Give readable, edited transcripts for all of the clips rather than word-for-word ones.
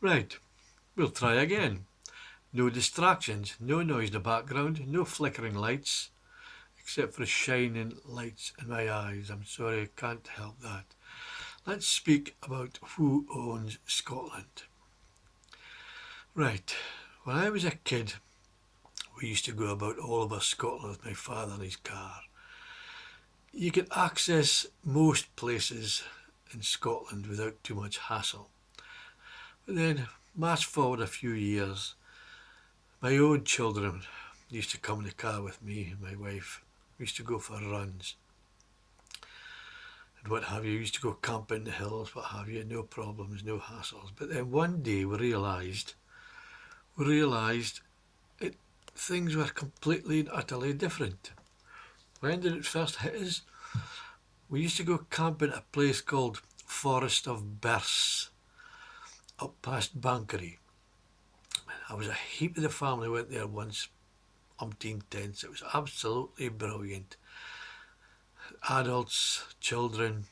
Right, we'll try again. No distractions, no noise in the background, no flickering lights, except for shining lights in my eyes. I'm sorry, I can't help that. Let's speak about who owns Scotland. Right, when I was a kid, we used to go about all over Scotland with my father in his car. You could access most places in Scotland without too much hassle. But then, fast forward a few years, my own children used to come in the car with me and my wife. We used to go for runs and what have you. We used to go camp in the hills, what have you, no problems, no hassles. But then one day we realised it, things were completely and utterly different. When did it first hit us? We used to go camping at a place called Forest of Birse, up past Bankery. I was a heap of the family went there once, umpteen tents. It was absolutely brilliant. Adults, children,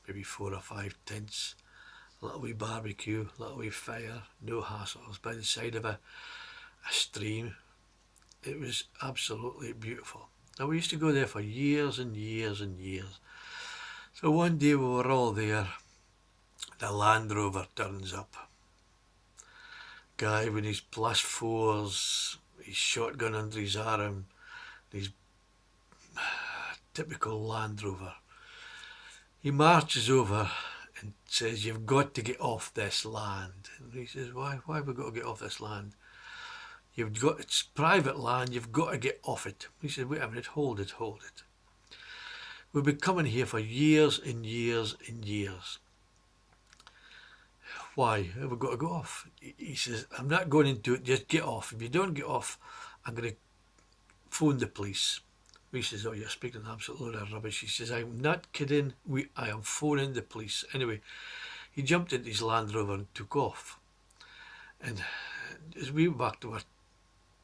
maybe 4 or 5 tents, a little wee barbecue, a little wee fire, no hassles, by the side of a stream. It was absolutely beautiful. Now we used to go there for years and years and years. So one day we were all there, the Land Rover turns up. Guy with his plus fours, his shotgun under his arm, his typical Land Rover. He marches over and says, "You've got to get off this land." And he says, Why have we got to get off this land? It's private land, you've got to get off it. He said, "Wait a minute, hold it. We've been coming here for years and years and years. Why have we got to go off?" He says, "I'm not going into it, just get off. If you don't get off, I'm going to phone the police." He says, "Oh, you're speaking absolute load of rubbish." He says, "I'm not kidding. I am phoning the police." Anyway, he jumped into his Land Rover and took off. And as we went back to our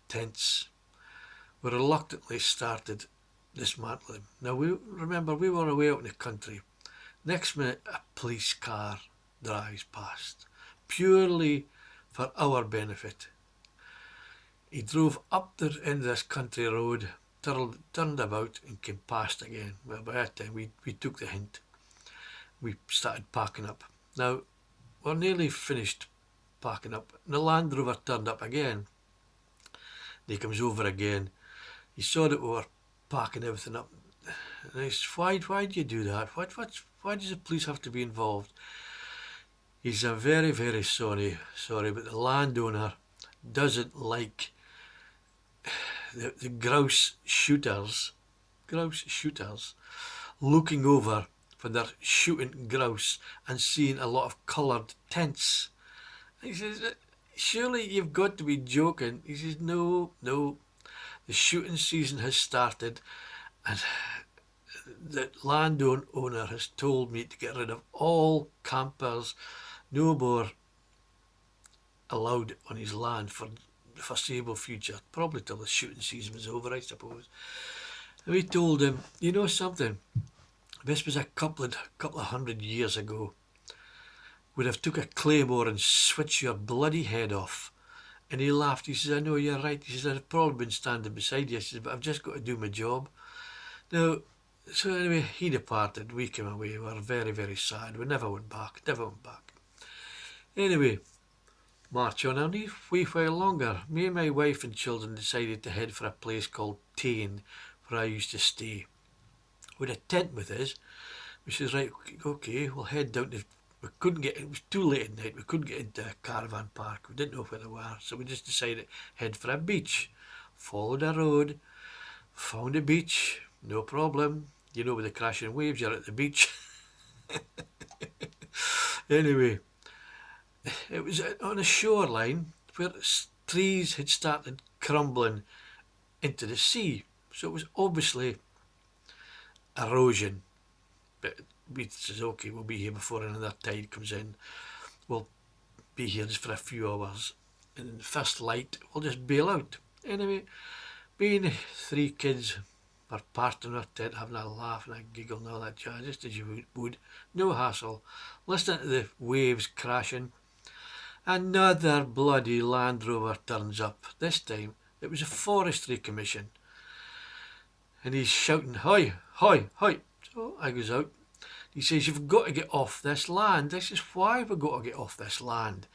tents, we reluctantly started dismantling. Now, we were away out in the country. Next minute, a police car drives past, purely for our benefit. He drove up the end of this country road, turned about and came past again. Well, by that time we took the hint. We started packing up. Now, we're nearly finished packing up. And the Land Rover turned up again. He comes over again. He saw that we were packing everything up. And he says, why do you do that? Why does the police have to be involved? He's a very, very sorry, but the landowner doesn't like the grouse shooters looking over when they're shooting grouse and seeing a lot of coloured tents. He says, "Surely you've got to be joking." He says, no, the shooting season has started and the landowner has told me to get rid of all campers, no more allowed on his land for the foreseeable future, probably till the shooting season was over, I suppose. And we told him, "You know something, this was a couple of 100 years ago. We'd have took a claymore and switched your bloody head off." And he laughed. He says, "I know, you're right." He says, "I've probably been standing beside you." He says, "But I've just got to do my job." Now, so anyway, he departed. We came away. We were very, very sad. We never went back. Anyway, march on a wee while longer. Me and my wife and children decided to head for a place called Tain, where I used to stay. We had a tent with us. We says, "Right, okay, we'll head down to..." We couldn't get... It was too late at night. We couldn't get into a caravan park. We didn't know where they were. So we just decided to head for a beach. Followed a road. Found a beach. No problem. You know, with the crashing waves, you're at the beach. Anyway, it was on a shoreline where trees had started crumbling into the sea. So it was obviously erosion. But we says, "Okay, we'll be here before another tide comes in. We'll be here just for a few hours. And in the first light, we'll just bail out." Anyway, being 3 kids, we're parked in our tent, having a laugh and a giggle and all that jazz, just as you would. No hassle. Listening to the waves crashing. Another bloody Land Rover turns up. This time it was a Forestry Commission. And he's shouting, "Hoy, hoy, hoy." So I goes out. He says, "You've got to get off this land." I says, "Why have we got to get off this land?"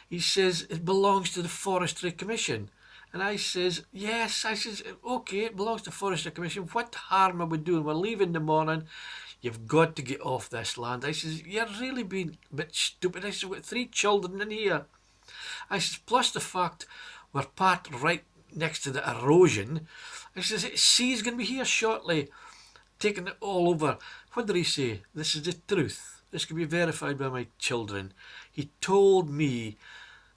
He says, "It belongs to the Forestry Commission." And I says, "Yes." I says, "Okay, it belongs to the Forestry Commission. What harm are we doing? We're leaving in the morning. You've got to get off this land." I says, "You're really being a bit stupid." I says, "We've got 3 children in here." I says, "Plus the fact we're parked right next to the erosion." I says, "Sea's going to be here shortly, taking it all over." What did he say? "This is the truth. This can be verified by my children." He told me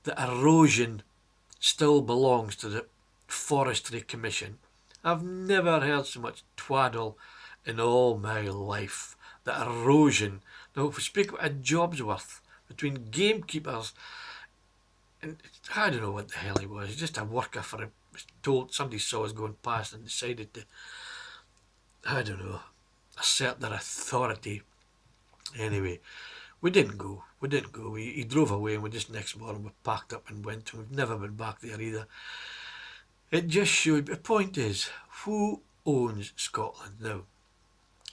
the erosion still belongs to the Forestry Commission. I've never heard so much twaddle in all my life. The erosion. Now, if we speak about a job's worth between gamekeepers and I don't know what the hell he was, just a worker for him. Told somebody saw us going past and decided to, I don't know, assert their authority. Anyway, we didn't go. He drove away and we just next morning we packed up and went. We've never been back there either. It just showed. The point is, who owns Scotland now?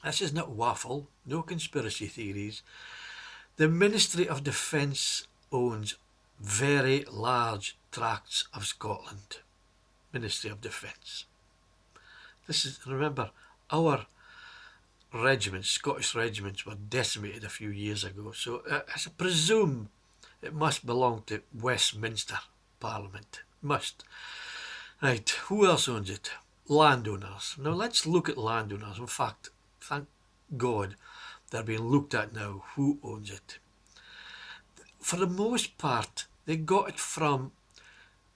This is not waffle, no conspiracy theories. The Ministry of Defence owns very large tracts of Scotland. Ministry of Defence. This is, remember, our regiments, Scottish regiments, were decimated a few years ago. So I presume it must belong to Westminster Parliament. Must. Right, who else owns it? Landowners. Now let's look at landowners. In fact, thank God they're being looked at now. Who owns it? For the most part, they got it from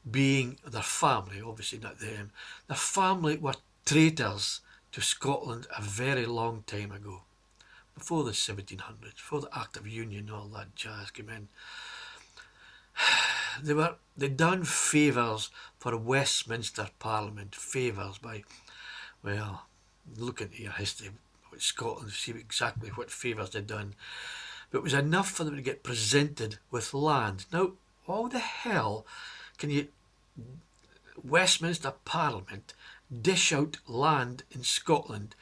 being their family, obviously not them. Their family were traitors to Scotland a very long time ago, before the 1700s, before the Act of Union and all that jazz came in. They done favours for Westminster Parliament, favours by, well, look into your history about Scotland, see exactly what favours they'd done. But it was enough for them to get presented with land. Now, how the hell can you, Westminster Parliament, dish out land in Scotland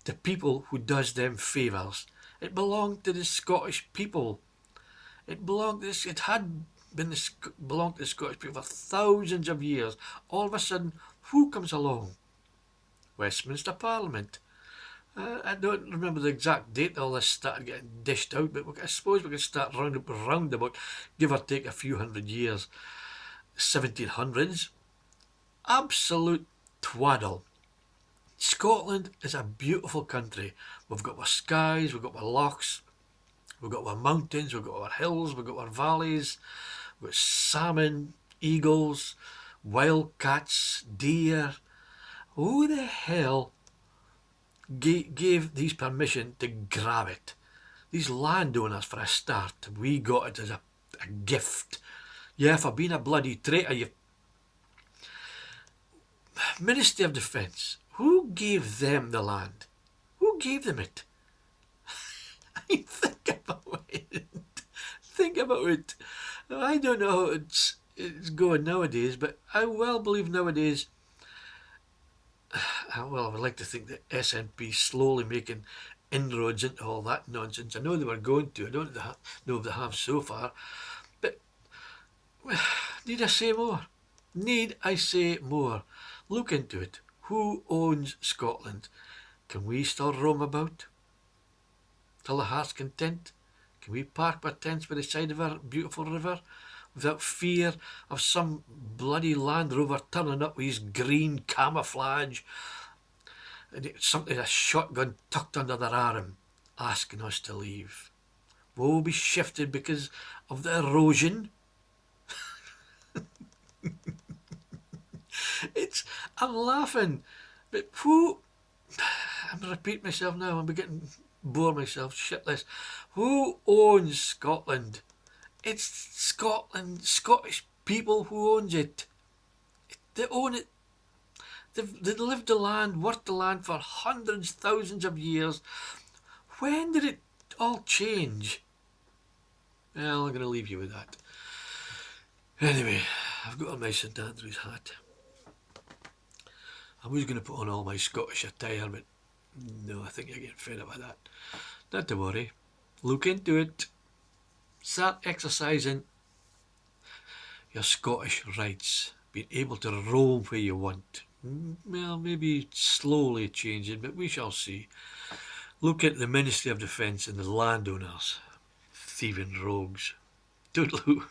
to people who does them favours? It belonged to the Scottish people. It belonged to this, it had been belonged to the Scottish people for thousands of years. All of a sudden, who comes along? Westminster Parliament. I don't remember the exact date all this started getting dished out, but I suppose we could start round about, give or take a few hundred years, 1700s. Absolute twaddle. Scotland is a beautiful country. We've got our skies, we've got our lochs, we've got our mountains, we've got our hills, we've got our valleys, we've got salmon, eagles, wildcats, deer. Who the hell gave these permission to grab it? These landowners, for a start. We got it as a gift. Yeah, for being a bloody traitor, you... Ministry of Defence. Who gave them the land? Who gave them it? I mean, think about it. Think about it. I don't know how it's going nowadays, but I well believe nowadays, well, I would like to think that SNP slowly making inroads into all that nonsense. I know they were going to. I don't know if they have so far. But need I say more? Need I say more? Look into it. Who owns Scotland? Can we still roam about till the heart's content? Can we park our tents by the side of our beautiful river without fear of some bloody Land Rover turning up with his green camouflage and something, a shotgun tucked under their arm, asking us to leave? Will we be shifted because of the erosion? I'm laughing, but who... I'm repeating myself now, I'm beginning to bore myself shitless. Who owns Scotland? It's Scotland, Scottish people who owns it. They own it. They've lived the land, worked the land for hundreds, thousands of years. When did it all change? Well, I'm going to leave you with that. Anyway, I've got a nice St Andrews hat. I was going to put on all my Scottish attire, but no, I think you're getting fed up with that. Not to worry. Look into it. Start exercising your Scottish rights. Being able to roam where you want. Well, maybe slowly changing, but we shall see. Look at the Ministry of Defence and the landowners. Thieving rogues. Toodaloo.